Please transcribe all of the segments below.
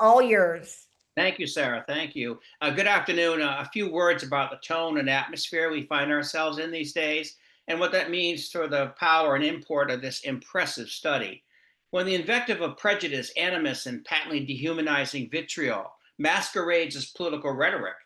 all yours. Thank you, Sarah. Thank you. Good afternoon. A few words about the tone and atmosphere we find ourselves in these days and what that means for the power and import of this impressive study. When the invective of prejudice, animus, and patently dehumanizing vitriol masquerades as political rhetoric,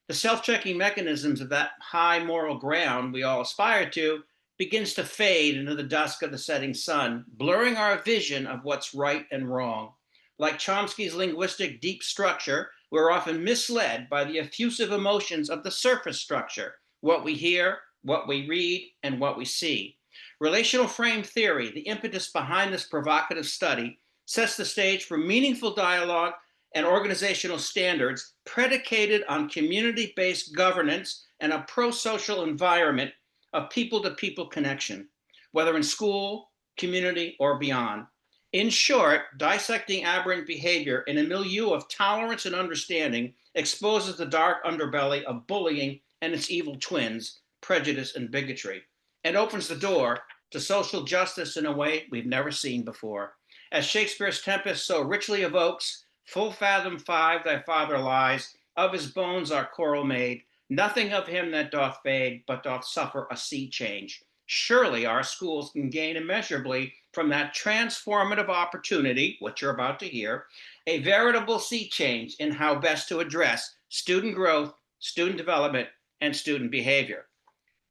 the self-checking mechanisms of that high moral ground we all aspire to begins to fade into the dusk of the setting sun, blurring our vision of what's right and wrong. Like Chomsky's linguistic deep structure, we're often misled by the effusive emotions of the surface structure, what we hear, what we read, and what we see. Relational frame theory, the impetus behind this provocative study, sets the stage for meaningful dialogue and organizational standards predicated on community-based governance and a pro-social environment of people-to-people connection, whether in school, community, or beyond. In short, dissecting aberrant behavior in a milieu of tolerance and understanding exposes the dark underbelly of bullying and its evil twins, prejudice and bigotry, and opens the door to social justice in a way we've never seen before. As Shakespeare's Tempest so richly evokes, full fathom 5 thy father lies, of his bones are coral made, nothing of him that doth fade, but doth suffer a sea change. Surely our schools can gain immeasurably from that transformative opportunity, what you're about to hear, a veritable sea change in how best to address student growth, student development, and student behavior.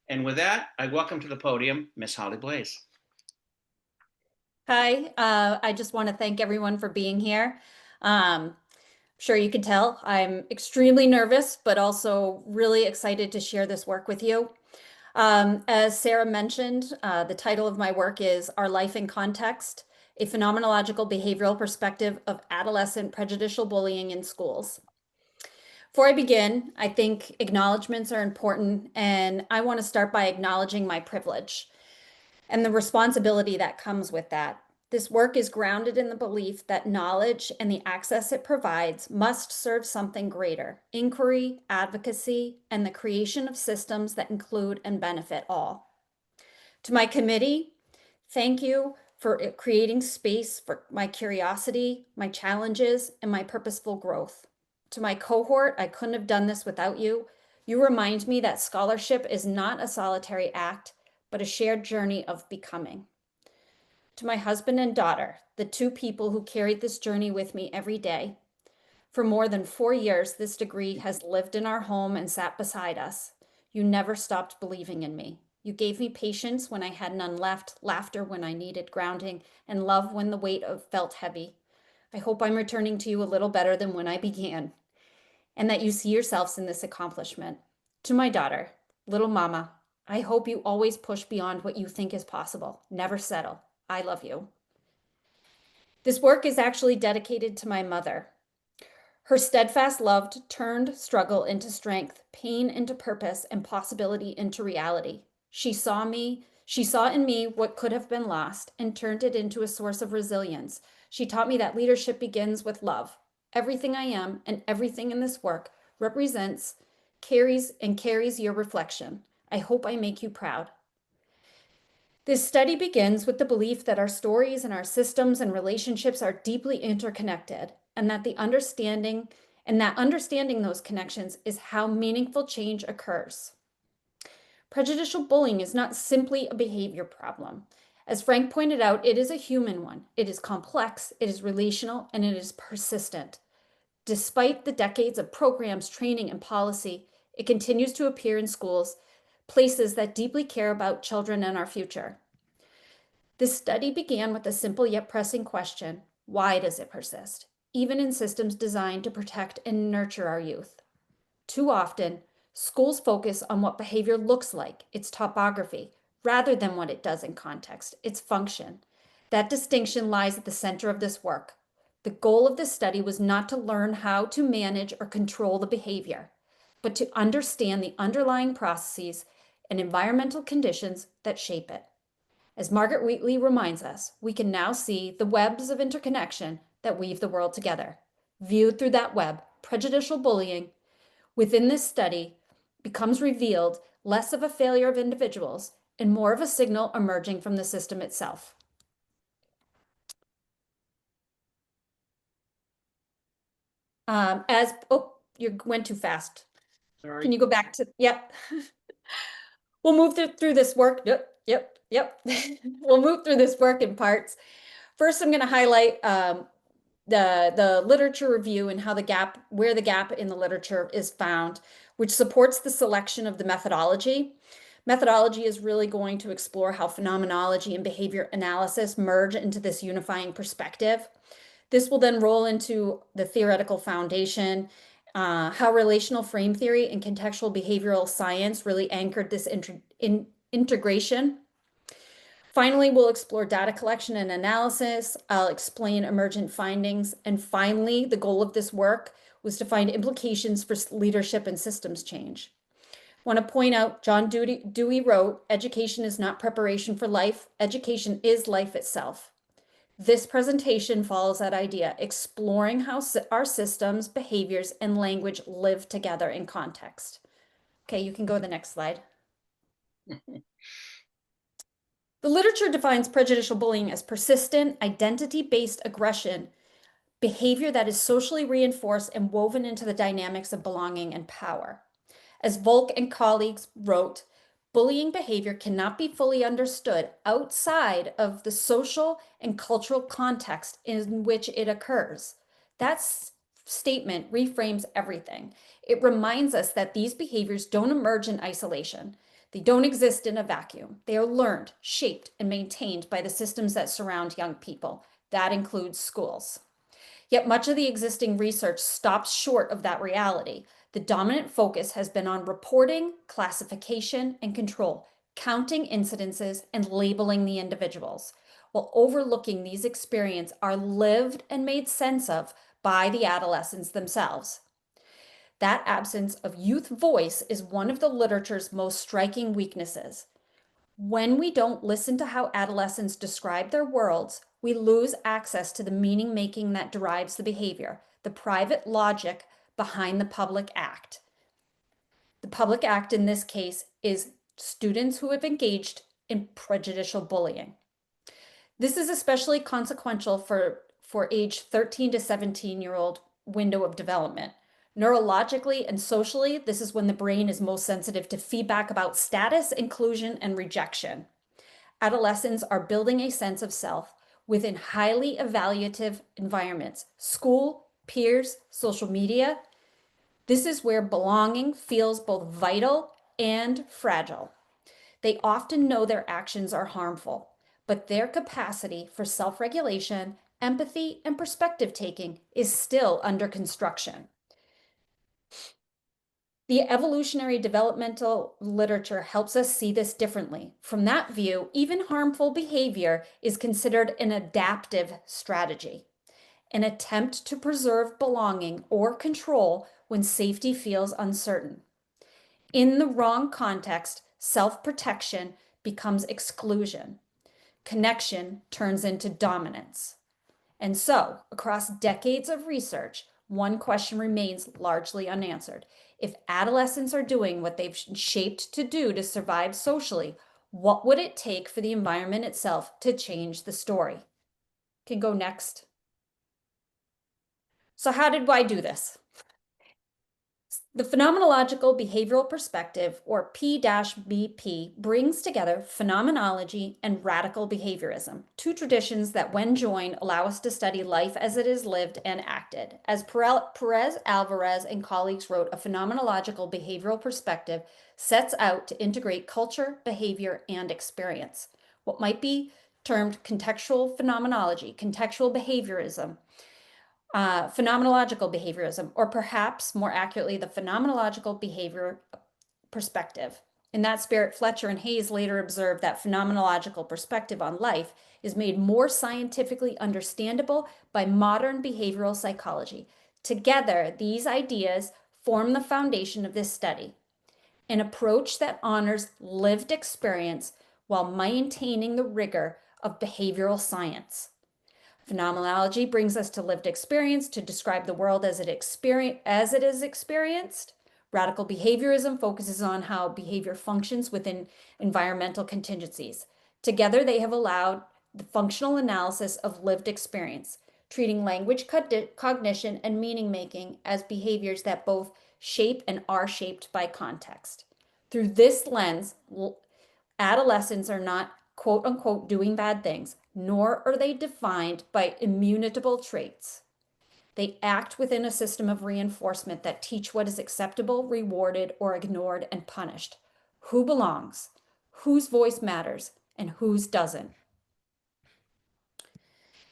And with that, I welcome to the podium Ms. Holly Blaze. Hi, I just want to thank everyone for being here. Sure you can tell I'm extremely nervous, but also really excited to share this work with you. As Sarah mentioned, the title of my work is Our Life in Context, a Phenomenological-Behavioral Perspective of Adolescent Prejudicial Bullying in Schools. Before I begin, I think acknowledgements are important, and I want to start by acknowledging my privilege and the responsibility that comes with that. This work is grounded in the belief that knowledge and the access it provides must serve something greater: inquiry, advocacy, and the creation of systems that include and benefit all. To my committee, thank you for creating space for my curiosity, my challenges, and my purposeful growth. To my cohort, I couldn't have done this without you. You remind me that scholarship is not a solitary act, but a shared journey of becoming. To my husband and daughter, the two people who carried this journey with me every day. For more than 4 years, this degree has lived in our home and sat beside us. You never stopped believing in me. You gave me patience when I had none left, laughter when I needed grounding, and love when the weight felt heavy. I hope I'm returning to you a little better than when I began, and that you see yourselves in this accomplishment. To my daughter, little mama, I hope you always push beyond what you think is possible. Never settle. I love you. This work is actually dedicated to my mother. Her steadfast love turned struggle into strength, pain into purpose, and possibility into reality. She saw in me what could have been lost and turned it into a source of resilience. She taught me that leadership begins with love. Everything I am and everything in this work carries your reflection. I hope I make you proud. This study begins with the belief that our stories and our systems and relationships are deeply interconnected, and that understanding those connections is how meaningful change occurs. Prejudicial bullying is not simply a behavior problem. As Frank pointed out, it is a human one. It is complex, it is relational, and it is persistent. Despite the decades of programs, training, and policy, it continues to appear in schools, places that deeply care about children and our future. This study began with a simple yet pressing question: why does it persist, even in systems designed to protect and nurture our youth? Too often, schools focus on what behavior looks like, its topography, rather than what it does in context, its function. That distinction lies at the center of this work. The goal of this study was not to learn how to manage or control the behavior, but to understand the underlying processes and environmental conditions that shape it. As Margaret Wheatley reminds us, we can now see the webs of interconnection that weave the world together. Viewed through that web, prejudicial bullying within this study becomes revealed less of a failure of individuals and more of a signal emerging from the system itself. Oh, you went too fast. Can Sorry. you go back to, yep. We'll move through this work. Yep, yep, yep. We'll move through this work in parts. First, I'm going to highlight the literature review and how where the gap in the literature is found, which supports the selection of the methodology. Methodology is really going to explore how phenomenology and behavior analysis merge into this unifying perspective. This will then roll into the theoretical foundation, how relational frame theory and contextual behavioral science really anchored this integration. Finally, we'll explore data collection and analysis. I'll explain emergent findings. And finally, the goal of this work was to find implications for leadership and systems change. I want to point out John Dewey wrote, "Education is not preparation for life. Education is life itself." This presentation follows that idea, exploring how our systems, behaviors, and language live together in context. Okay, you can go to the next slide. The literature defines prejudicial bullying as persistent, identity-based aggression, behavior that is socially reinforced and woven into the dynamics of belonging and power. As Volk and colleagues wrote, bullying behavior cannot be fully understood outside of the social and cultural context in which it occurs. That statement reframes everything. It reminds us that these behaviors don't emerge in isolation. They don't exist in a vacuum. They are learned, shaped, and maintained by the systems that surround young people. That includes schools. Yet much of the existing research stops short of that reality. The dominant focus has been on reporting, classification, and control, counting incidences, and labeling the individuals, while overlooking these experiences are lived and made sense of by the adolescents themselves. That absence of youth voice is one of the literature's most striking weaknesses. When we don't listen to how adolescents describe their worlds, we lose access to the meaning making that derives the behavior, the private logic behind the public act. The public act in this case is students who have engaged in prejudicial bullying. This is especially consequential for age 13 to 17-year-old window of development. Neurologically and socially, this is when the brain is most sensitive to feedback about status, inclusion, and rejection. Adolescents are building a sense of self within highly evaluative environments, school, peers, social media. This is where belonging feels both vital and fragile. They often know their actions are harmful, but their capacity for self-regulation, empathy, and perspective taking is still under construction. The evolutionary developmental literature helps us see this differently. From that view, even harmful behavior is considered an adaptive strategy, an attempt to preserve belonging or control when safety feels uncertain. In the wrong context, self-protection becomes exclusion. Connection turns into dominance. And so, across decades of research, one question remains largely unanswered. If adolescents are doing what they've shaped to do to survive socially, what would it take for the environment itself to change the story? Can go next. So how did I do this? The phenomenological-behavioral perspective, or P-BP, brings together phenomenology and radical behaviorism, two traditions that, when joined, allow us to study life as it is lived and acted. As Perez Alvarez and colleagues wrote, a phenomenological-behavioral perspective sets out to integrate culture, behavior, and experience. What might be termed contextual phenomenology, contextual behaviorism, phenomenological behaviorism, or perhaps more accurately, the phenomenological behavior perspective. In that spirit, Fletcher and Hayes later observed that phenomenological perspective on life is made more scientifically understandable by modern behavioral psychology. Together, these ideas form the foundation of this study, an approach that honors lived experience while maintaining the rigor of behavioral science. Phenomenology brings us to lived experience to describe the world as it is experienced. Radical behaviorism focuses on how behavior functions within environmental contingencies. Together, they have allowed the functional analysis of lived experience, treating language cognition and meaning making as behaviors that both shape and are shaped by context. Through this lens, adolescents are not quote unquote doing bad things, nor are they defined by immutable traits. They act within a system of reinforcement that teach what is acceptable, rewarded, or ignored and punished, who belongs, whose voice matters, and whose doesn't.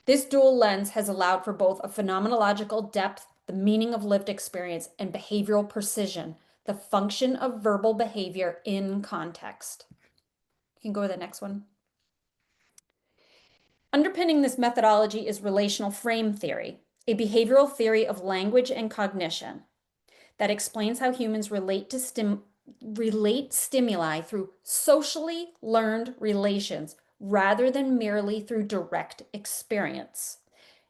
This dual lens has allowed for both a phenomenological depth, the meaning of lived experience, and behavioral precision, the function of verbal behavior in context. You can go to the next one. Underpinning this methodology is relational frame theory, a behavioral theory of language and cognition that explains how humans relate stimuli through socially learned relations rather than merely through direct experience.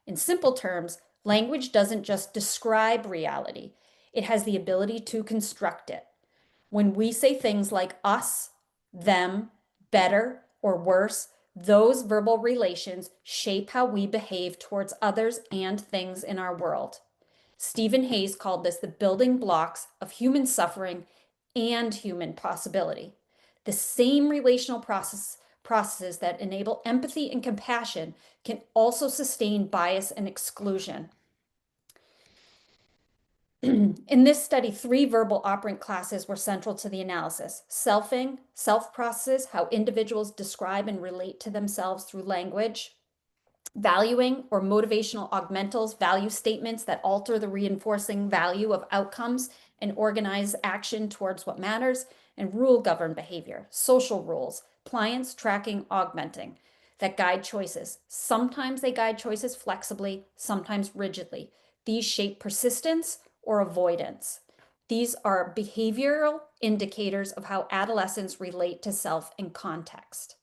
In simple terms, language doesn't just describe reality, it has the ability to construct it. When we say things like us, them, better, or worse, those verbal relations shape how we behave towards others and things in our world. Stephen Hayes called this the building blocks of human suffering and human possibility. The same relational processes that enable empathy and compassion can also sustain bias and exclusion. In this study, 3 verbal operant classes were central to the analysis. Selfing, self processes, how individuals describe and relate to themselves through language. Valuing or motivational augmentals, value statements that alter the reinforcing value of outcomes and organize action towards what matters. And rule-governed behavior, social rules, pliance, tracking, augmenting, that guide choices. Sometimes they guide choices flexibly, sometimes rigidly. These shape persistence or avoidance. These are behavioral indicators of how adolescents relate to self and context.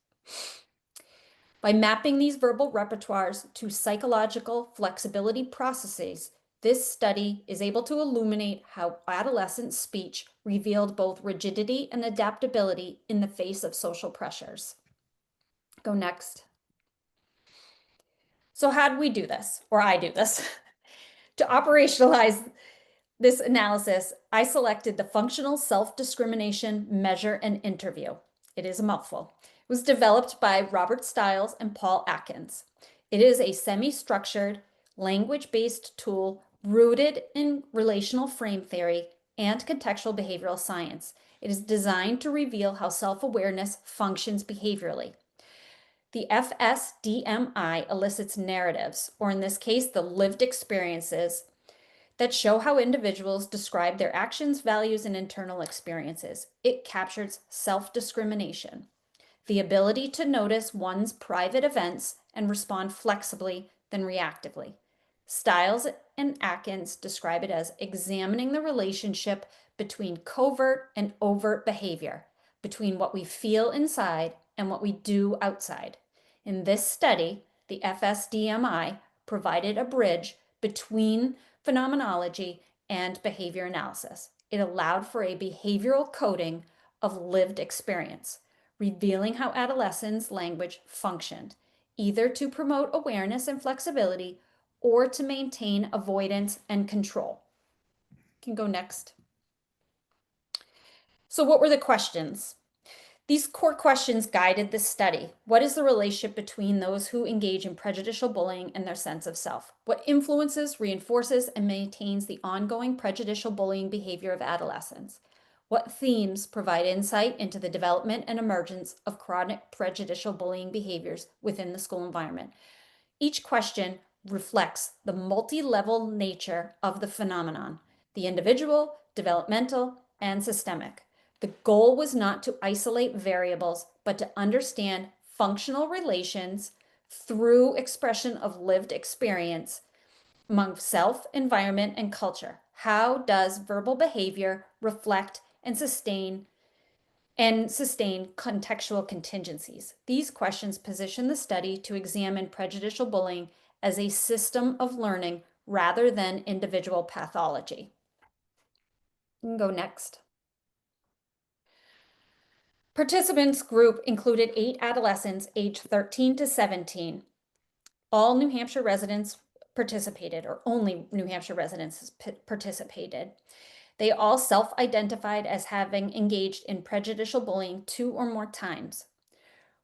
By mapping these verbal repertoires to psychological flexibility processes, this study is able to illuminate how adolescent speech revealed both rigidity and adaptability in the face of social pressures. Go next. So how do we do this? Or I do this. To operationalize this analysis, I selected the functional self-discrimination measure and interview. It is a mouthful. It was developed by Robert Stiles and Paul Atkins. It is a semi-structured, language-based tool rooted in relational frame theory and contextual behavioral science. It is designed to reveal how self-awareness functions behaviorally. The FSDMI elicits narratives, or in this case, the lived experiences, that show how individuals describe their actions, values, and internal experiences. It captures self-discrimination, the ability to notice one's private events and respond flexibly than reactively. Stiles and Atkins describe it as examining the relationship between covert and overt behavior, between what we feel inside and what we do outside. In this study, the FSDMI provided a bridge between phenomenology and behavior analysis. It allowed for a behavioral coding of lived experience, revealing how adolescents' language functioned, either to promote awareness and flexibility or to maintain avoidance and control. You can go next. So what were the questions? These core questions guided this study. What is the relationship between those who engage in prejudicial bullying and their sense of self? What influences, reinforces, and maintains the ongoing prejudicial bullying behavior of adolescents? What themes provide insight into the development and emergence of chronic prejudicial bullying behaviors within the school environment? Each question reflects the multi-level nature of the phenomenon, the individual, developmental, and systemic. The goal was not to isolate variables, but to understand functional relations through expression of lived experience among self, environment, and culture. How does verbal behavior reflect and sustain contextual contingencies? These questions position the study to examine prejudicial bullying as a system of learning rather than individual pathology. You can go next. Participants group included 8 adolescents aged 13 to 17, all New Hampshire residents participated, or only New Hampshire residents participated. They all self-identified as having engaged in prejudicial bullying 2 or more times.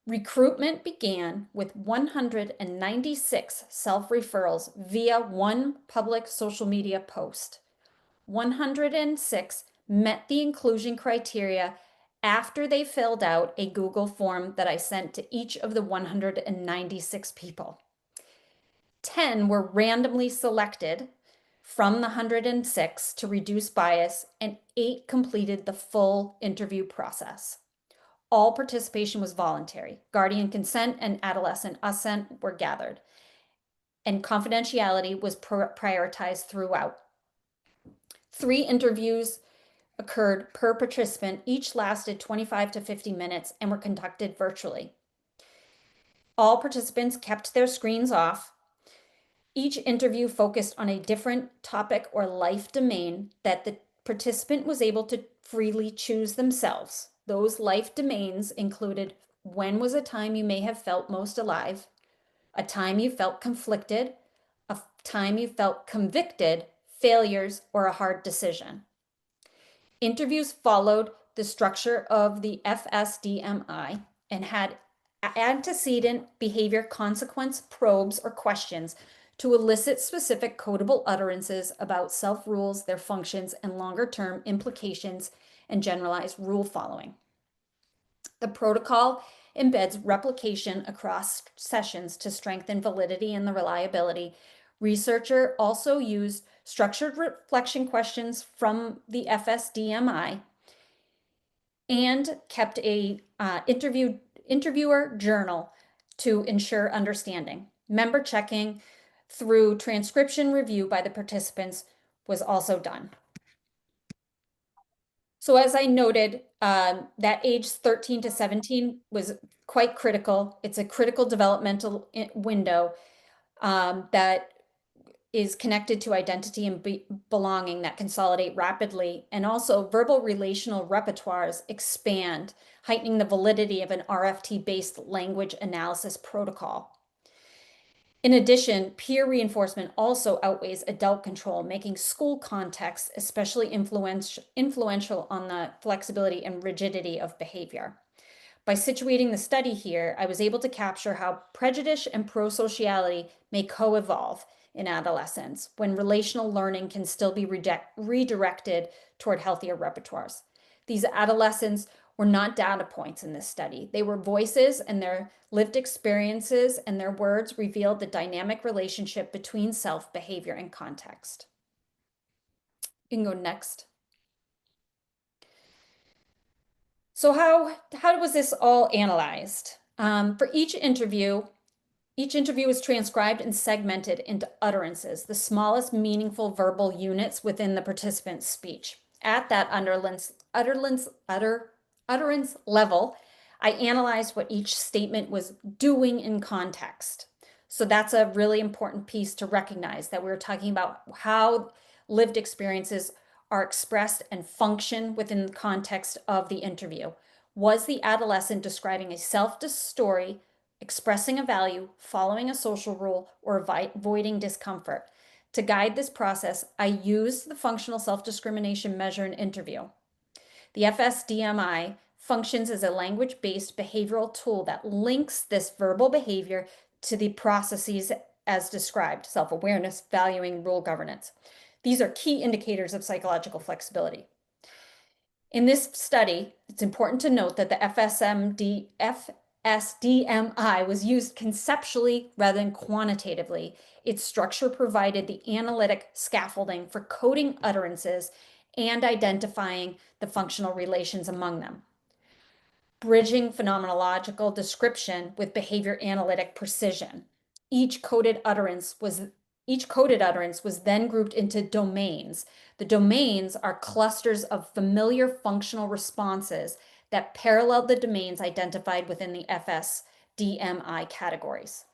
Recruitment began with 196 self-referrals via one public social media post. 106 met the inclusion criteria after they filled out a Google form that I sent to each of the 196 people. 10 were randomly selected from the 106 to reduce bias, and 8 completed the full interview process. All participation was voluntary. Guardian consent and adolescent assent were gathered, and confidentiality was prioritized throughout. 3 interviews occurred per participant. Each lasted 25 to 50 minutes and were conducted virtually. All participants kept their screens off. Each interview focused on a different topic or life domain that the participant was able to freely choose themselves. Those life domains included: when was a time you may have felt most alive, a time you felt conflicted, a time you felt convicted, failures, or a hard decision. Interviews followed the structure of the FSDMI and had antecedent behavior consequence probes or questions to elicit specific codable utterances about self-rules, their functions, and longer-term implications, and generalized rule following. The protocol embeds replication across sessions to strengthen validity and the reliability. Researcher also used structured reflection questions from the FSDMI and kept a interviewer journal to ensure understanding. Member checking through transcription review by the participants was also done. So as I noted, that age 13 to 17 was quite critical. It's a critical developmental window that is connected to identity and belonging that consolidate rapidly, and also verbal relational repertoires expand, heightening the validity of an RFT-based language analysis protocol. In addition, peer reinforcement also outweighs adult control, making school context especially influential on the flexibility and rigidity of behavior. By situating the study here, I was able to capture how prejudice and prosociality may co-evolve in adolescence, when relational learning can still be redirected toward healthier repertoires. These adolescents were not data points in this study. They were voices, and their lived experiences and their words revealed the dynamic relationship between self, behavior, and context. You can go next. So how was this all analyzed? For each interview is transcribed and segmented into utterances, the smallest meaningful verbal units within the participant's speech. At that utterance level, I analyzed what each statement was doing in context. So that's a really important piece to recognize, that we're talking about how lived experiences are expressed and function within the context of the interview. Was the adolescent describing a story, expressing a value, following a social rule, or avoiding discomfort? To guide this process, I used the functional self-discrimination measure in interview. The FSDMI functions as a language-based behavioral tool that links this verbal behavior to the processes as described: self-awareness, valuing, rule governance. These are key indicators of psychological flexibility. In this study, it's important to note that the FSDMI was used conceptually rather than quantitatively. Its structure provided the analytic scaffolding for coding utterances and identifying the functional relations among them, bridging phenomenological description with behavior analytic precision. Each coded utterance was then grouped into domains. The domains are clusters of familiar functional responses that paralleled the domains identified within the FSDMI categories.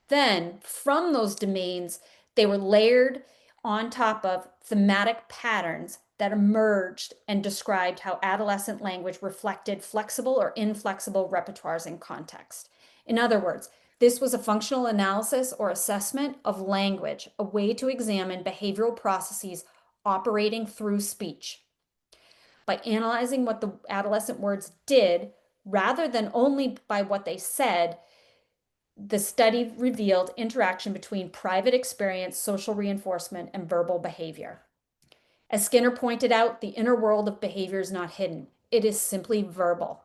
Then, from those domains, they were layered on top of thematic patterns that emerged and described how adolescent language reflected flexible or inflexible repertoires in context. In other words, This was a functional analysis or assessment of language, a way to examine behavioral processes operating through speech. By analyzing what the adolescent words did, rather than only by what they said, the study revealed interaction between private experience, social reinforcement, and verbal behavior. As Skinner pointed out, the inner world of behavior is not hidden. It is simply verbal.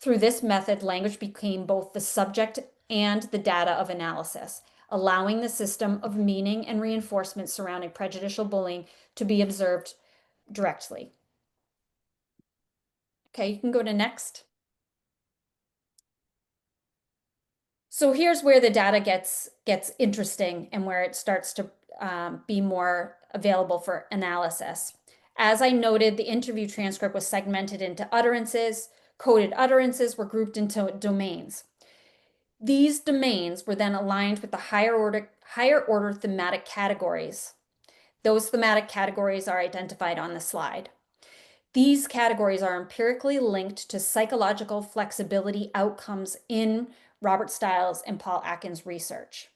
Through this method, language became both the subject and the data of analysis, allowing the system of meaning and reinforcement surrounding prejudicial bullying to be observed directly. Okay, you can go to next. So here's where the data gets interesting and where it starts to be more available for analysis. As I noted, the interview transcript was segmented into utterances. Coded utterances were grouped into domains. These domains were then aligned with the higher order thematic categories. Those thematic categories are identified on the slide. These categories are empirically linked to psychological flexibility outcomes in Robert Stiles and Paul Atkins' research.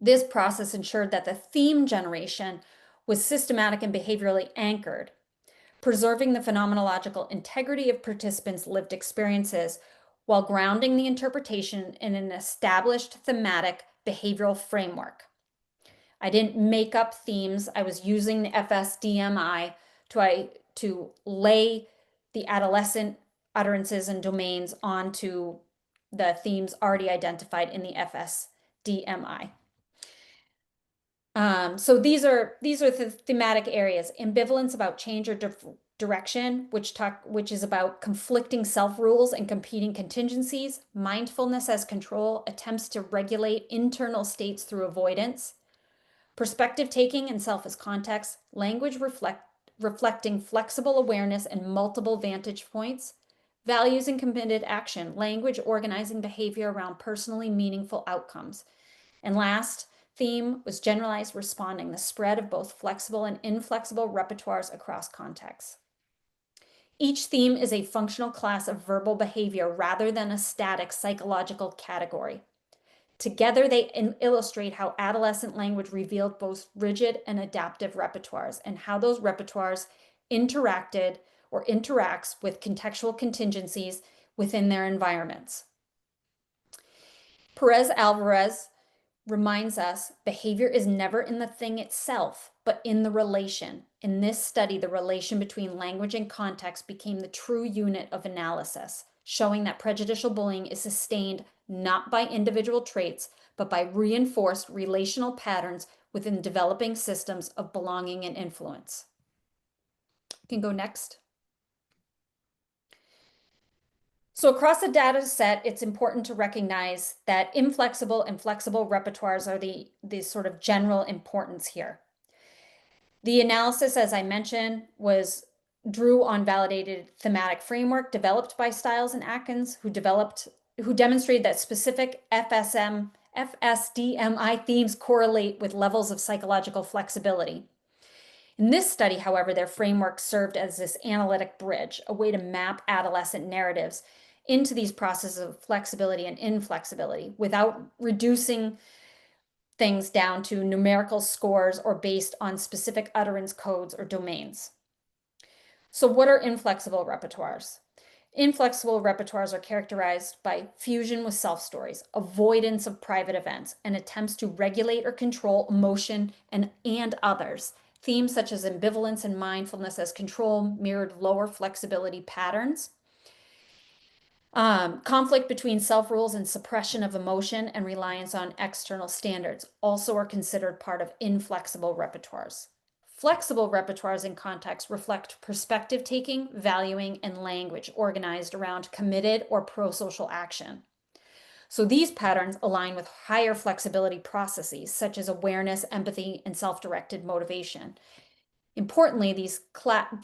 This process ensured that the theme generation was systematic and behaviorally anchored, preserving the phenomenological integrity of participants' lived experiences while grounding the interpretation in an established thematic behavioral framework. I didn't make up themes. I was using the FSDMI to lay the adolescent utterances and domains onto the themes already identified in the FSDMI. So these are the thematic areas: ambivalence about change or direction, which is about conflicting self-rules and competing contingencies; mindfulness as control, attempts to regulate internal states through avoidance; perspective taking and self as context; language reflecting flexible awareness and multiple vantage points; values and committed action, language organizing behavior around personally meaningful outcomes; and last theme was generalized responding, the spread of both flexible and inflexible repertoires across contexts. Each theme is a functional class of verbal behavior rather than a static psychological category. Together, they illustrate how adolescent language revealed both rigid and adaptive repertoires, and how those repertoires interacted or interacts with contextual contingencies within their environments. Perez Alvarez reminds us behavior is never in the thing itself, but in the relation. In this study, the relation between language and context became the true unit of analysis, showing that prejudicial bullying is sustained not by individual traits, but by reinforced relational patterns within developing systems of belonging and influence. You can go next. So across the data set, it's important to recognize that inflexible and flexible repertoires are the sort of general importance here. The analysis, as I mentioned, drew on validated thematic framework developed by Stiles and Atkins, who demonstrated that specific FSDMI themes correlate with levels of psychological flexibility. In this study, however, their framework served as this analytic bridge, a way to map adolescent narratives into these processes of flexibility and inflexibility without reducing things down to numerical scores or based on specific utterance codes or domains. So what are inflexible repertoires? Inflexible repertoires are characterized by fusion with self-stories, avoidance of private events, and attempts to regulate or control emotion and others. Themes such as ambivalence and mindfulness as control mirrored lower flexibility patterns. Conflict between self-rules and suppression of emotion and reliance on external standards also are considered part of inflexible repertoires. Flexible repertoires in context reflect perspective taking, valuing, and language organized around committed or pro-social action. So these patterns align with higher flexibility processes such as awareness, empathy, and self-directed motivation. Importantly, these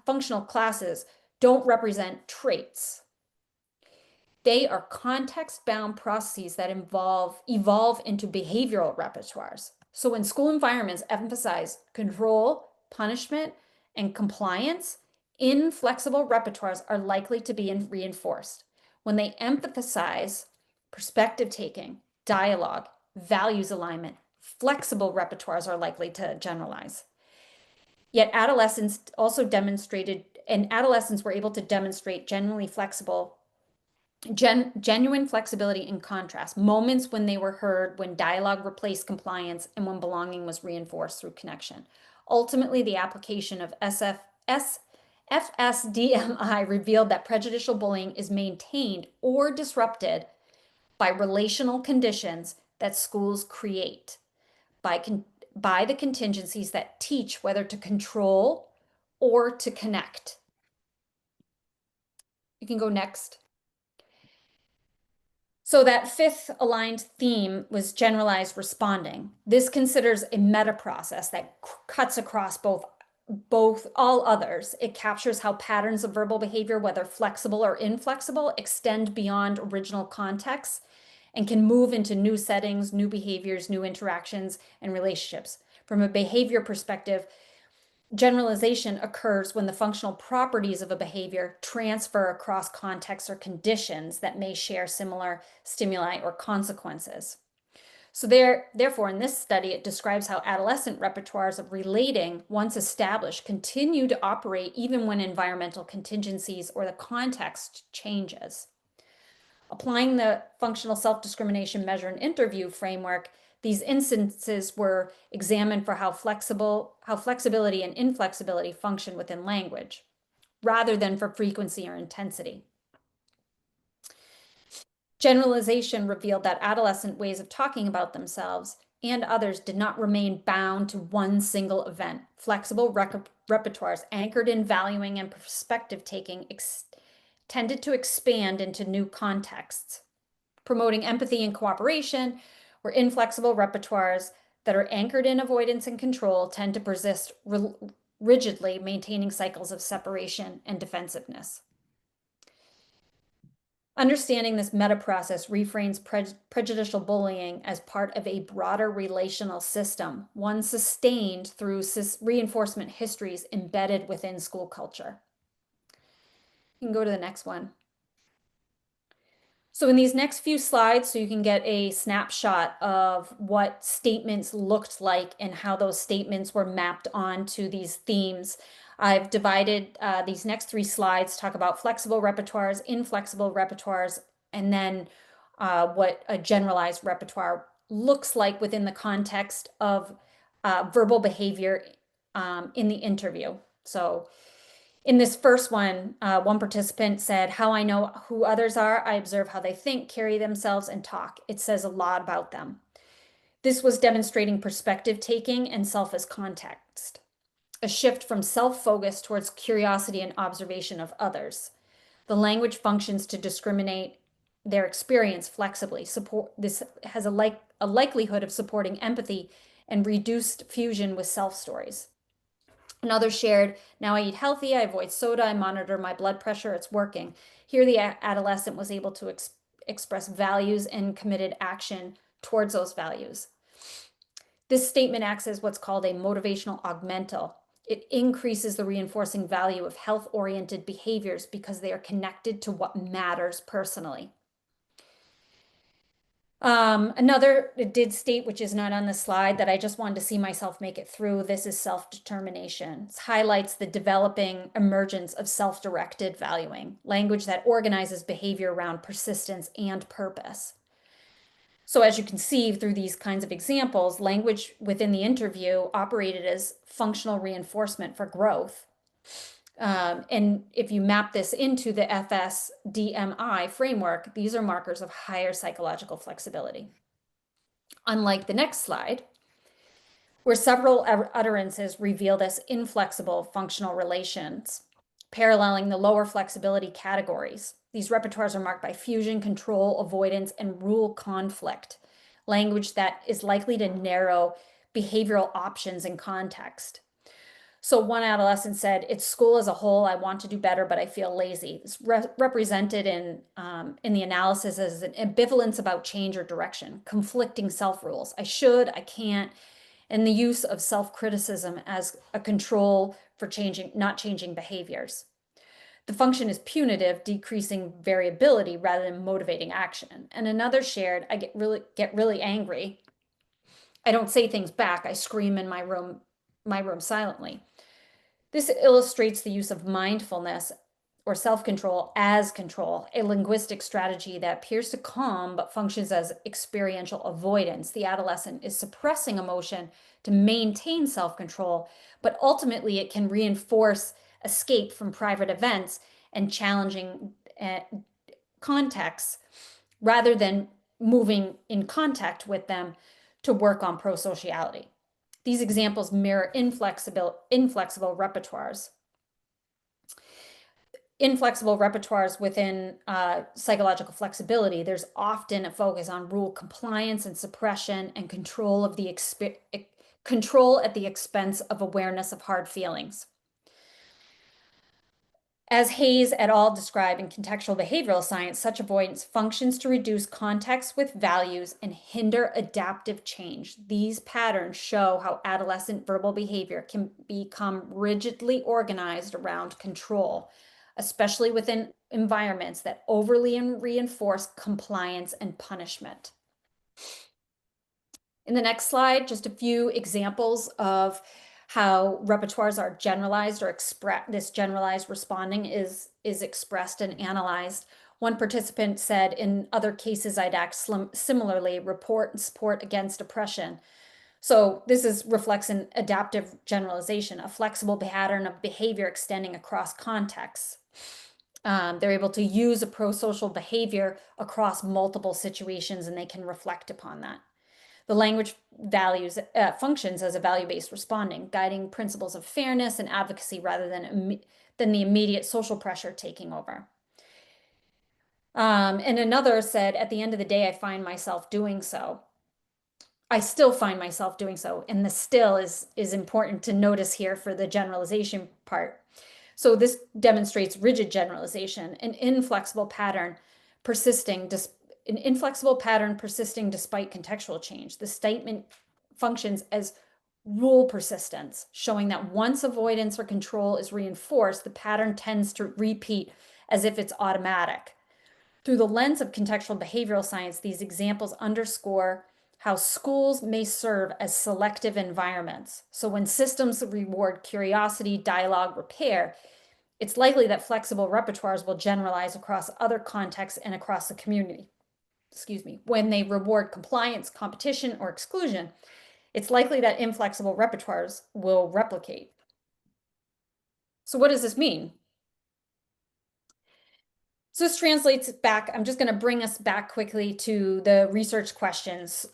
functional classes don't represent traits. They are context-bound processes that evolve into behavioral repertoires. So when school environments emphasize control, punishment, and compliance, inflexible repertoires are likely to be reinforced. When they emphasize perspective taking, dialogue, values alignment, flexible repertoires are likely to generalize. Yet adolescents also demonstrated, and adolescents were able to demonstrate genuine flexibility in contrast, moments when they were heard, when dialogue replaced compliance, and when belonging was reinforced through connection. Ultimately, the application of FSDMI revealed that prejudicial bullying is maintained or disrupted by relational conditions that schools create, by the contingencies that teach whether to control or to connect. You can go next. So that fifth aligned theme was generalized responding. This considers a meta process that cuts across both all others. It captures how patterns of verbal behavior, whether flexible or inflexible, extend beyond original contexts and can move into new settings, new behaviors, new interactions, and relationships. From a behavior perspective, generalization occurs when the functional properties of a behavior transfer across contexts or conditions that may share similar stimuli or consequences. So therefore, in this study, it describes how adolescent repertoires of relating, once established, continue to operate even when environmental contingencies or the context changes. Applying the functional self-discrimination measure and interview framework, these instances were examined for how flexibility and inflexibility function within language, rather than for frequency or intensity. Generalization revealed that adolescent ways of talking about themselves and others did not remain bound to one single event. Flexible repertoires anchored in valuing and perspective taking tended to expand into new contexts. Promoting empathy and cooperation, where inflexible repertoires that are anchored in avoidance and control tend to persist rigidly, maintaining cycles of separation and defensiveness. Understanding this meta process reframes prejudicial bullying as part of a broader relational system, one sustained through reinforcement histories embedded within school culture. You can go to the next one. So in these next few slides, so you can get a snapshot of what statements looked like and how those statements were mapped onto these themes. I've divided these next three slides, talk about flexible repertoires, inflexible repertoires, and then what a generalized repertoire looks like within the context of verbal behavior in the interview. So in this first one, one participant said, "How I know who others are, I observe how they think, carry themselves, and talk. It says a lot about them." This was demonstrating perspective taking and self as context, a shift from self-focus towards curiosity and observation of others. The language functions to discriminate their experience flexibly. This has a likelihood of supporting empathy and reduced fusion with self stories. Another shared, "Now I eat healthy, I avoid soda, I monitor my blood pressure, it's working." Here, the adolescent was able to express values and committed action towards those values. This statement acts as what's called a motivational augmental. It increases the reinforcing value of health-oriented behaviors because they are connected to what matters personally. Another did state, which is not on the slide, that I just wanted to see myself make it through. This is self-determination. It highlights the developing emergence of self-directed valuing, language that organizes behavior around persistence and purpose. So as you can see through these kinds of examples, language within the interview operated as functional reinforcement for growth. And if you map this into the FSDMI framework, these are markers of higher psychological flexibility. Unlike the next slide, where several utterances reveal this inflexible functional relations, paralleling the lower flexibility categories. These repertoires are marked by fusion, control, avoidance, and rule conflict, language that is likely to narrow behavioral options and context. So one adolescent said, "It's school as a whole. I want to do better, but I feel lazy." It's represented in the analysis as an ambivalence about change or direction, conflicting self-rules. I should, I can't, and the use of self-criticism as a control for not changing behaviors. The function is punitive, decreasing variability rather than motivating action. And another shared, I get really angry. I don't say things back. I scream in my room silently. This illustrates the use of mindfulness or self-control as control, a linguistic strategy that appears to calm but functions as experiential avoidance. The adolescent is suppressing emotion to maintain self-control, but ultimately it can reinforce escape from private events and challenging contexts rather than moving in contact with them to work on prosociality. These examples mirror inflexible repertoires. Inflexible repertoires within psychological flexibility, there's often a focus on rule compliance and suppression and control of the control at the expense of awareness of hard feelings. As Hayes et al. Describe in contextual behavioral science, such avoidance functions to reduce context with values and hinder adaptive change. These patterns show how adolescent verbal behavior can become rigidly organized around control, especially within environments that overly reinforce compliance and punishment. In the next slide, just a few examples of how repertoires are generalized or this generalized responding is expressed and analyzed. One participant said, in other cases, I'd act similarly, report and support against oppression. So this reflects an adaptive generalization, a flexible pattern of behavior extending across contexts. They're able to use a pro-social behavior across multiple situations, and they can reflect upon that. The language functions as a value-based responding, guiding principles of fairness and advocacy rather than the immediate social pressure taking over. And another said, at the end of the day, I find myself doing so. I still find myself doing so. And the still is important to notice here for the generalization part. So this demonstrates rigid generalization, an inflexible pattern persisting despite contextual change. The statement functions as rule persistence, showing that once avoidance or control is reinforced, the pattern tends to repeat as if it's automatic. Through the lens of contextual behavioral science, these examples underscore how schools may serve as selective environments. So when systems reward curiosity, dialogue, repair, it's likely that flexible repertoires will generalize across other contexts and across the community. Excuse me. When they reward compliance, competition, or exclusion, it's likely that inflexible repertoires will replicate. So what does this mean? So this translates back, I'm just going to bring us back quickly to the research questions.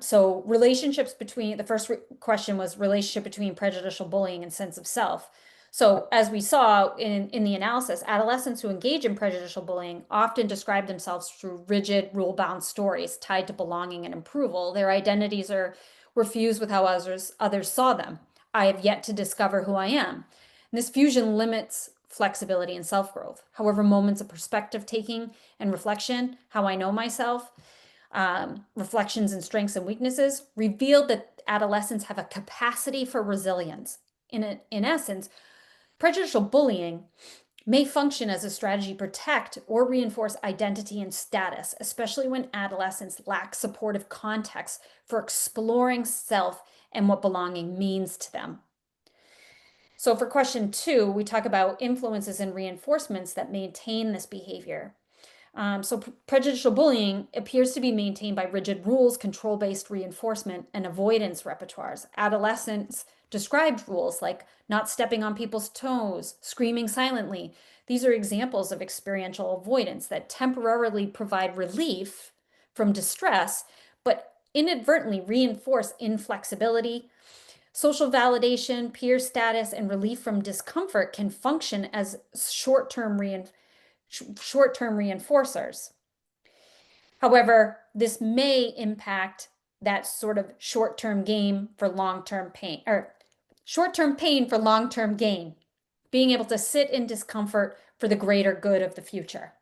So relationships between, the first question was relationship between prejudicial bullying and sense of self. So as we saw in the analysis, adolescents who engage in prejudicial bullying often describe themselves through rigid, rule-bound stories tied to belonging and approval. Their identities were fused with how others saw them. I have yet to discover who I am. And this fusion limits flexibility and self-growth. However, moments of perspective taking and reflection, how I know myself, reflections and strengths and weaknesses, revealed that adolescents have a capacity for resilience. In essence, prejudicial bullying may function as a strategy to protect or reinforce identity and status, especially when adolescents lack supportive context for exploring self and what belonging means to them. So for question 2, we talk about influences and reinforcements that maintain this behavior. So prejudicial bullying appears to be maintained by rigid rules, control-based reinforcement, and avoidance repertoires. Adolescents described rules like not stepping on people's toes, screaming silently. These are examples of experiential avoidance that temporarily provide relief from distress, but inadvertently reinforce inflexibility. Social validation, peer status, and relief from discomfort can function as short-term reinforcers. However, this may impact that sort of short-term gain for long-term pain, or short-term pain for long-term gain, being able to sit in discomfort for the greater good of the future.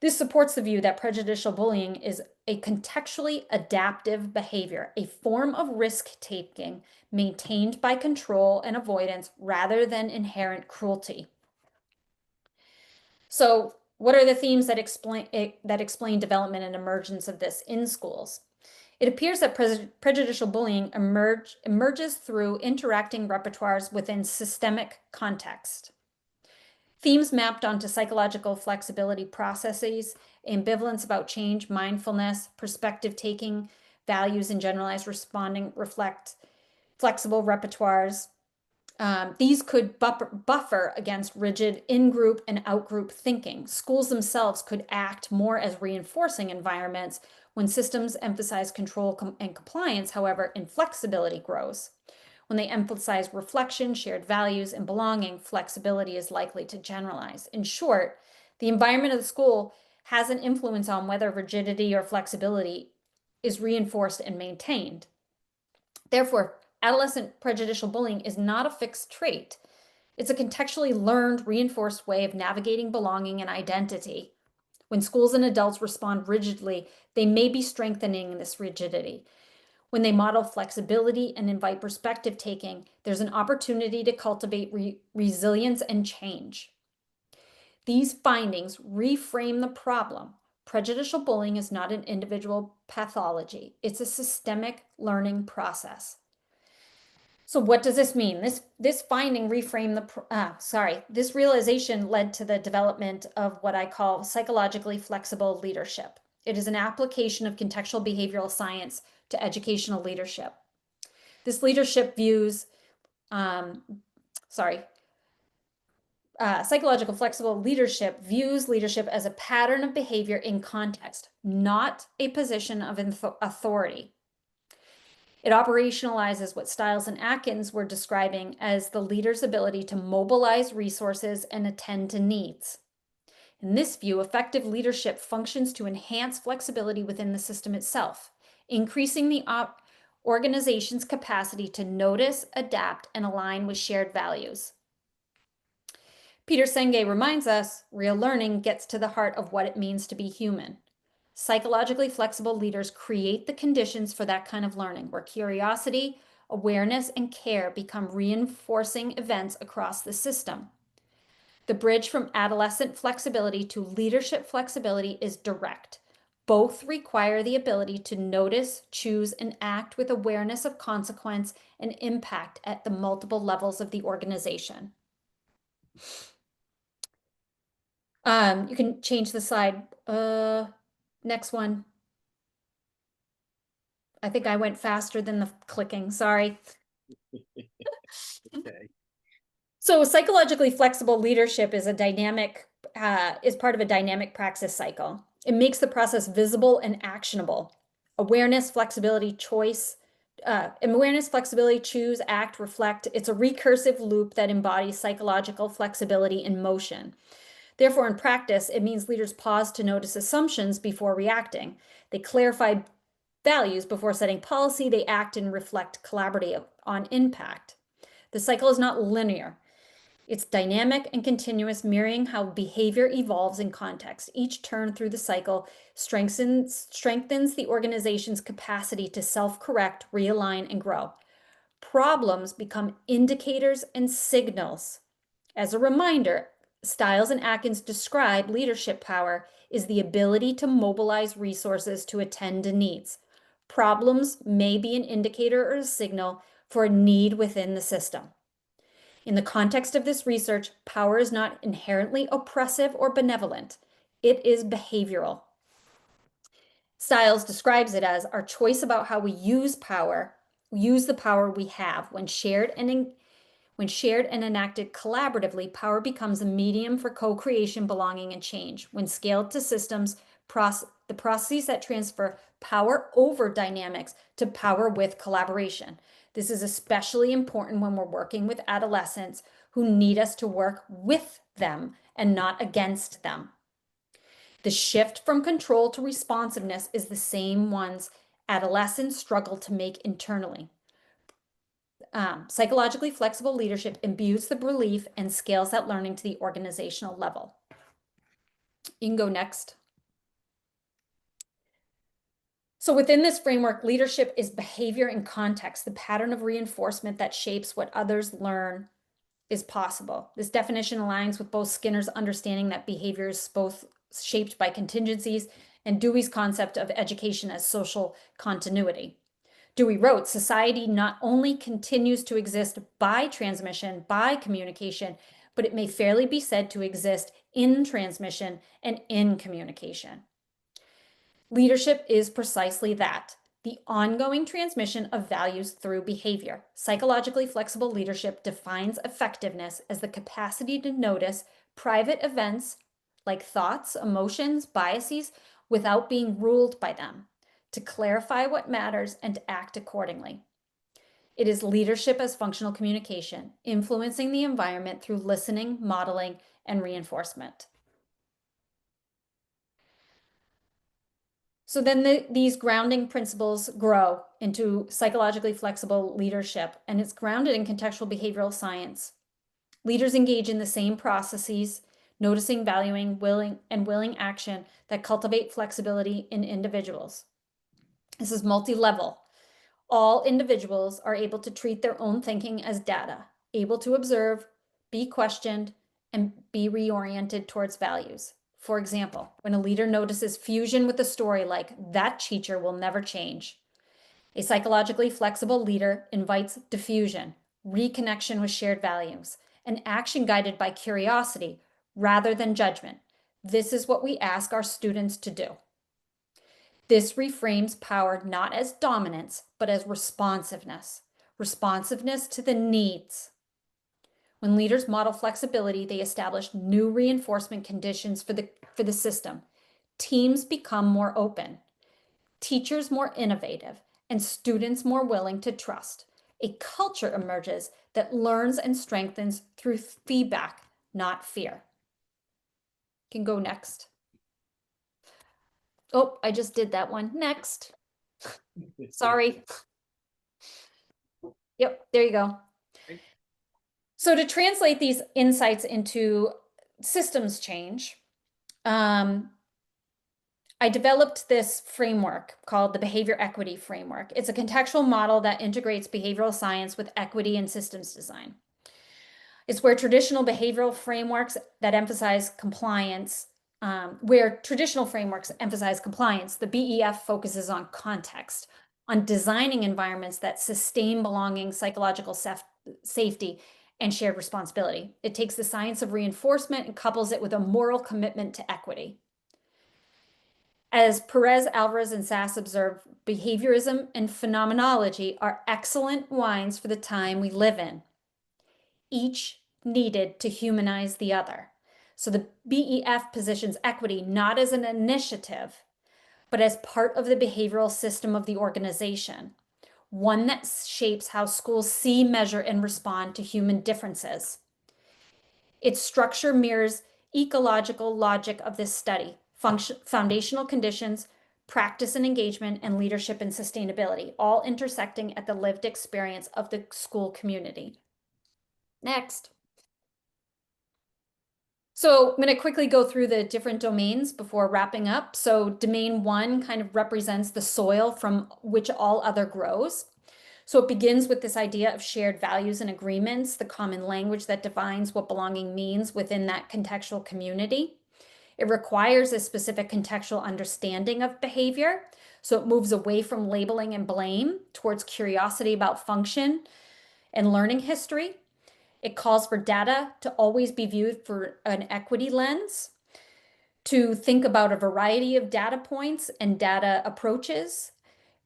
This supports the view that prejudicial bullying is a contextually adaptive behavior, a form of risk-taking maintained by control and avoidance rather than inherent cruelty. So what are the themes that explain development and emergence of this in schools? It appears that prejudicial bullying emerges through interacting repertoires within systemic context. Themes mapped onto psychological flexibility processes, ambivalence about change, mindfulness, perspective taking, values, and generalized responding reflect flexible repertoires. These could buffer against rigid in-group and out-group thinking. Schools themselves could act more as reinforcing environments when systems emphasize control and compliance. However, inflexibility grows. When they emphasize reflection, shared values, and belonging, flexibility is likely to generalize. In short, the environment of the school has an influence on whether rigidity or flexibility is reinforced and maintained. Therefore, adolescent prejudicial bullying is not a fixed trait. It's a contextually learned, reinforced way of navigating belonging and identity. When schools and adults respond rigidly, they may be strengthening this rigidity. When they model flexibility and invite perspective taking, there's an opportunity to cultivate resilience and change. These findings reframe the problem. Prejudicial bullying is not an individual pathology, it's a systemic learning process. So what does this mean? This finding reframed this realization led to the development of what I call psychologically flexible leadership. It is an application of contextual behavioral science to educational leadership. This leadership views, psychological flexible leadership views leadership as a pattern of behavior in context, not a position of authority. It operationalizes what Stiles and Atkins were describing as the leader's ability to mobilize resources and attend to needs. In this view, effective leadership functions to enhance flexibility within the system itself, increasing the organization's capacity to notice, adapt, and align with shared values. Peter Senge reminds us, real learning gets to the heart of what it means to be human. Psychologically flexible leaders create the conditions for that kind of learning, where curiosity, awareness, and care become reinforcing events across the system. The bridge from adolescent flexibility to leadership flexibility is direct. Both require the ability to notice, choose, and act with awareness of consequence and impact at the multiple levels of the organization. You can change the slide. Next one. I think I went faster than the clicking, sorry. Okay. So psychologically flexible leadership is is part of a dynamic praxis cycle. It makes the process visible and actionable. Awareness, flexibility, choose, act, reflect. It's a recursive loop that embodies psychological flexibility in motion. Therefore, in practice, it means leaders pause to notice assumptions before reacting. They clarify values before setting policy. They act and reflect collaboratively on impact. The cycle is not linear. It's dynamic and continuous, mirroring how behavior evolves in context. Each turn through the cycle strengthens the organization's capacity to self-correct, realign, and grow. Problems become indicators and signals. As a reminder, Stiles and Atkins describe leadership power is the ability to mobilize resources to attend to needs. Problems may be an indicator or a signal for a need within the system. In the context of this research, power is not inherently oppressive or benevolent. It is behavioral. Stiles describes it as our choice about how we use the power we have. When shared and enacted collaboratively, power becomes a medium for co-creation, belonging, and change. When scaled to systems, the processes that transfer power over dynamics to power with collaboration. This is especially important when we're working with adolescents who need us to work with them and not against them. The shift from control to responsiveness is the same ones adolescents struggle to make internally. Psychologically flexible leadership imbues the belief and scales that learning to the organizational level. You can go next. So within this framework, leadership is behavior and context, the pattern of reinforcement that shapes what others learn is possible. This definition aligns with both Skinner's understanding that behavior is both shaped by contingencies and Dewey's concept of education as social continuity. Dewey wrote, society not only continues to exist by transmission, by communication, but it may fairly be said to exist in transmission and in communication. Leadership is precisely that, the ongoing transmission of values through behavior. Psychologically flexible leadership defines effectiveness as the capacity to notice private events like thoughts, emotions, biases without being ruled by them, to clarify what matters and to act accordingly. It is leadership as functional communication, influencing the environment through listening, modeling, and reinforcement. So then these grounding principles grow into psychologically flexible leadership, and it's grounded in contextual behavioral science. Leaders engage in the same processes, noticing, valuing, willing action that cultivate flexibility in individuals. This is multi-level. All individuals are able to treat their own thinking as data, able to observe, be questioned, and be reoriented towards values. For example, when a leader notices fusion with a story like, that teacher will never change, a psychologically flexible leader invites diffusion, reconnection with shared values, and action guided by curiosity rather than judgment. This is what we ask our students to do. This reframes power not as dominance, but as responsiveness, responsiveness to the needs. When leaders model flexibility, they establish new reinforcement conditions for the system. Teams become more open, teachers more innovative, and students more willing to trust. A culture emerges that learns and strengthens through feedback, not fear. You can go next. Oh, I just did that one. Next. Sorry. Yep, there you go. So to translate these insights into systems change, I developed this framework called the Behavior Equity Framework. It's a contextual model that integrates behavioral science with equity and systems design. It's where traditional behavioral frameworks that emphasize compliance, the BEF focuses on context, on designing environments that sustain belonging, psychological safety, and shared responsibility. It takes the science of reinforcement and couples it with a moral commitment to equity. As Perez, Alvarez, and Sass observe, behaviorism and phenomenology are excellent wines for the time we live in, each needed to humanize the other. So the BEF positions equity not as an initiative, but as part of the behavioral system of the organization, one that shapes how schools see, measure, and respond to human differences. Its structure mirrors ecological logic of this study, foundational conditions, practice and engagement, and leadership and sustainability, all intersecting at the lived experience of the school community. Next. So I'm going to quickly go through the different domains before wrapping up. So domain 1 kind of represents the soil from which all other grows. So it begins with this idea of shared values and agreements, the common language that defines what belonging means within that contextual community. It requires a specific contextual understanding of behavior. So it moves away from labeling and blame towards curiosity about function and learning history. It calls for data to always be viewed for an equity lens, to think about a variety of data points and data approaches,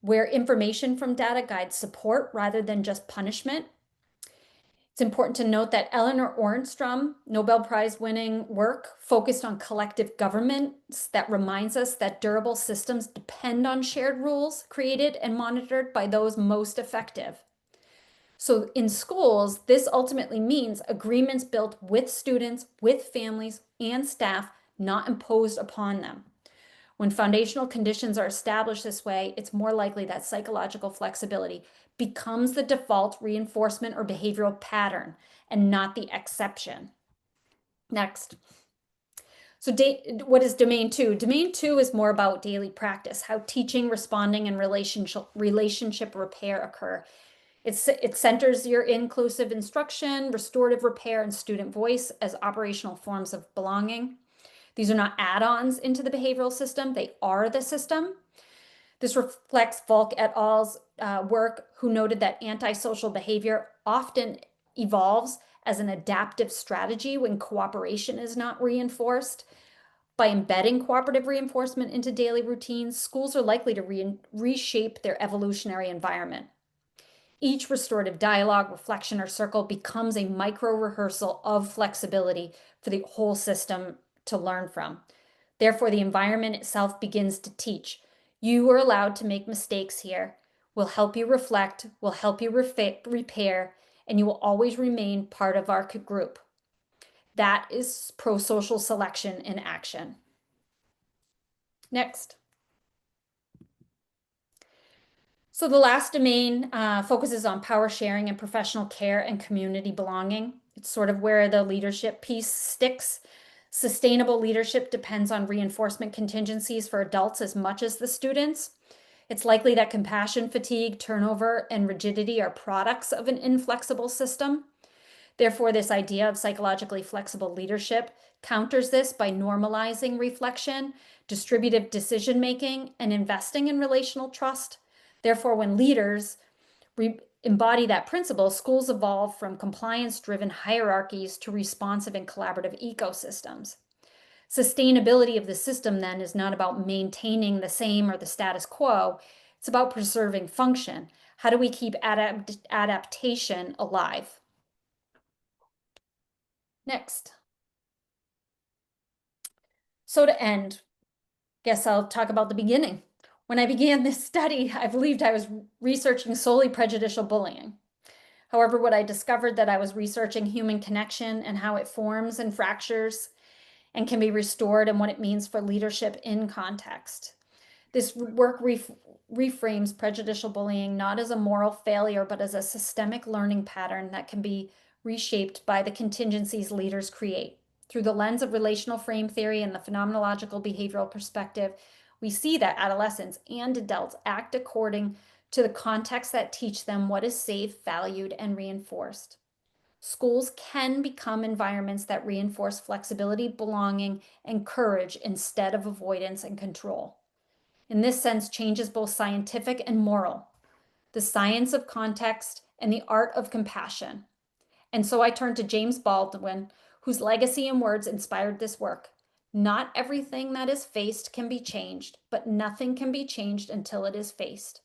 where information from data guides support rather than just punishment. It's important to note that Eleanor Ornstrom, Nobel Prize winning work, focused on collective governments that reminds us that durable systems depend on shared rules created and monitored by those most effective. So in schools, this ultimately means agreements built with students, with families, and staff, not imposed upon them. When foundational conditions are established this way, it's more likely that psychological flexibility becomes the default reinforcement or behavioral pattern and not the exception. Next. So what is domain 2? Domain 2 is more about daily practice, how teaching, responding, and relationship repair occur. It centers your inclusive instruction, restorative repair, and student voice as operational forms of belonging. These are not add-ons into the behavioral system, they are the system. This reflects Volk et al.'s work, who noted that antisocial behavior often evolves as an adaptive strategy when cooperation is not reinforced. By embedding cooperative reinforcement into daily routines, schools are likely to reshape their evolutionary environment. Each restorative dialogue, reflection, or circle becomes a micro rehearsal of flexibility for the whole system to learn from. Therefore, the environment itself begins to teach. You are allowed to make mistakes here. We'll help you reflect, we'll help you repair, and you will always remain part of our group. That is pro-social selection in action. Next. So the last domain focuses on power sharing and professional care and community belonging. It's sort of where the leadership piece sticks. Sustainable leadership depends on reinforcement contingencies for adults as much as the students. It's likely that compassion, fatigue, turnover, and rigidity are products of an inflexible system. Therefore, this idea of psychologically flexible leadership counters this by normalizing reflection, distributive decision-making, and investing in relational trust. Therefore, when leaders embody that principle, schools evolve from compliance-driven hierarchies to responsive and collaborative ecosystems. Sustainability of the system then is not about maintaining the same or the status quo, it's about preserving function. How do we keep adaptation alive? Next. So to end, guess I'll talk about the beginning. When I began this study, I believed I was researching solely prejudicial bullying. However, what I discovered that I was researching human connection and how it forms and fractures and can be restored and what it means for leadership in context. This work reframes prejudicial bullying not as a moral failure, but as a systemic learning pattern that can be reshaped by the contingencies leaders create. Through the lens of relational frame theory and the phenomenological-behavioral perspective, we see that adolescents and adults act according to the context that teach them what is safe, valued, and reinforced. Schools can become environments that reinforce flexibility, belonging, and courage instead of avoidance and control. In this sense, change is both scientific and moral, the science of context and the art of compassion. And so I turn to James Baldwin, whose legacy and words inspired this work. Not everything that is faced can be changed, but nothing can be changed until it is faced.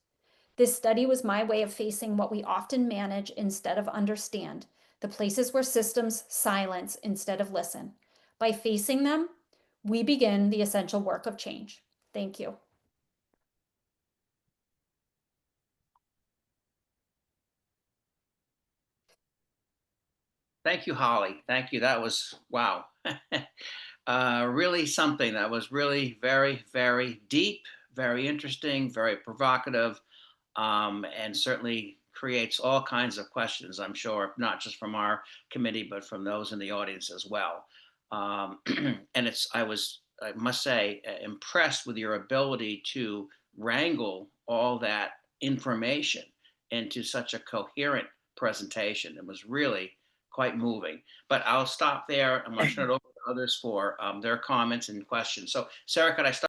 This study was my way of facing what we often manage instead of understand, the places where systems silence instead of listen. By facing them, we begin the essential work of change. Thank you. Thank you, Holly. Thank you. That was wow. Really something that was really very, very deep, very interesting, very provocative, and certainly creates all kinds of questions, I'm sure, not just from our committee, but from those in the audience as well. And I must say, impressed with your ability to wrangle all that information into such a coherent presentation. It was really quite moving. But I'll stop there. I'm going to turn it over to others for their comments and questions. So, Sarah, could I start?